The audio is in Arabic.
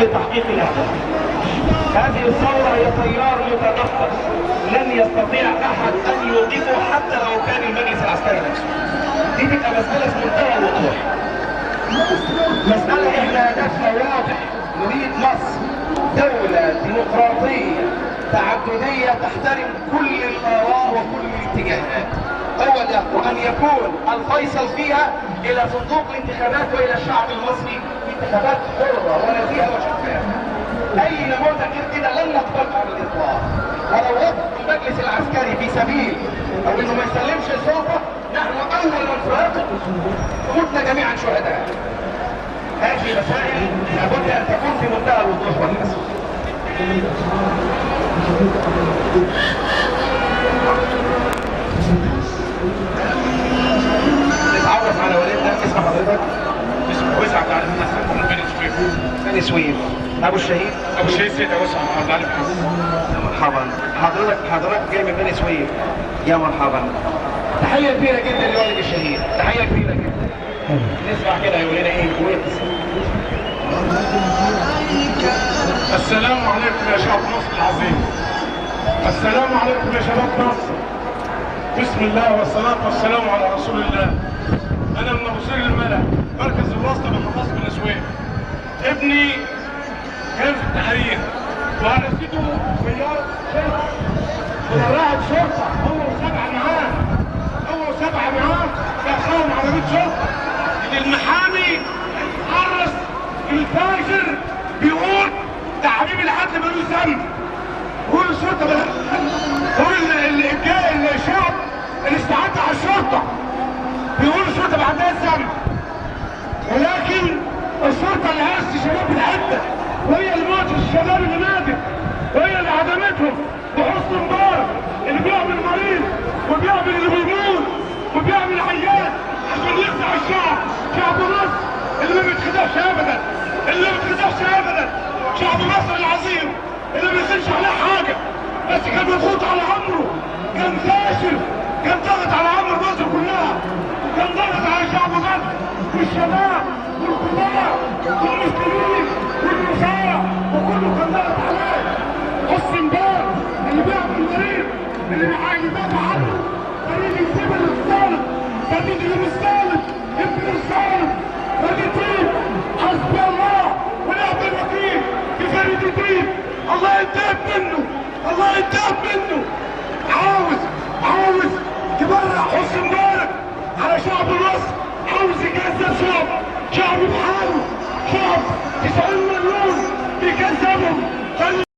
لتحقيق الاهداف. هذه الثورة هي تيار متنفس لن يستطيع احد ان يوقفه حتى لو كان المجلس العسكري نفسه. دي تبقى مسألة في منتهى الوضوح. مسألة احنا هدفنا واضح، نريد مصر دولة ديمقراطية تعددية تحترم كل الآراء وكل الاتجاهات. هو ده، وأن يكون الفيصل فيها إلى صندوق الانتخابات وإلى الشعب المصري انتخابات حرة ونزيهة وشفافة. أي نموذج غير كده لن نقبله على الإطلاق. ولو وقف المجلس العسكري في سبيل أو إنه ما يسلمش السلطة، نحن أول من سيقف متنا جميعا شهداء. هذه مسائل لابد أن تكون في منتهى الوضوح والنصر. نتعرف على والدنا. اسم حضرتك؟ اسمه وسع عبد العالم حسن من بني سويف. بني سويف. ابو الشهيد؟ ابو الشهيد سيد وسع عبد العالم حسن. مرحبا. حضرتك جاي من بني سويف. يا مرحبا. تحية كبيرة جدا لوالد الشهيد، تحية كبيرة جدا. نسمع كده يقول لنا ايه الكويت. السلام عليكم يا شعب مصر العظيم. السلام عليكم يا شباب مصر. بسم الله والصلاة والسلام على رسول الله. أنا من أبو سير الملا، مركز الوسطى بمحافظة بني سويف. ابني كان في التحرير وهرسته سيارة شرطة وراعي شرطة، هو وسبعة معاه دخلهم عربية شرطة. المحامي حرس الفاجر بيقول ده حبيب العدل ملوش ذنب. هو الشرطة هو الشعب اللي استعد على الشرطة بيقول الشرطة ما عندهاش ذنب، ولكن الشرطة اللي هرست شباب الحتة وهي اللي موتت الشباب اللي ماتت وهي اللي عدمتهم، وحسن مبارك اللي بيعمل مريض وبيعمل اللي بيموت وبيعمل حيات عشان يخدع الشعب. شعب مصر اللي ما بيتخدعش ابدا، شعب مصر العظيم اللي ما يصيرش عليه حاجه، بس كان مضغوط على عمره، كان فاشل، كان ضاغط على عمر مصر كلها، كان ضاغط على شعب مصر والشباب والكبار والمسلمين والنساء وكله كان ضاغط عليه. حسن مبارك اللي بيعمل مريض اللي بيدافع عنه، فريد الزبل الظالم، فريد اللي مش ظالم، ابن الظالم، فريد حسبي الله ونعم الوكيل في فريد الدين. الله ينتقم منه. عاوز تبرع حسن مبارك على شعب مصر، عاوز يكسر شعب بحاله، شعب 90 مليون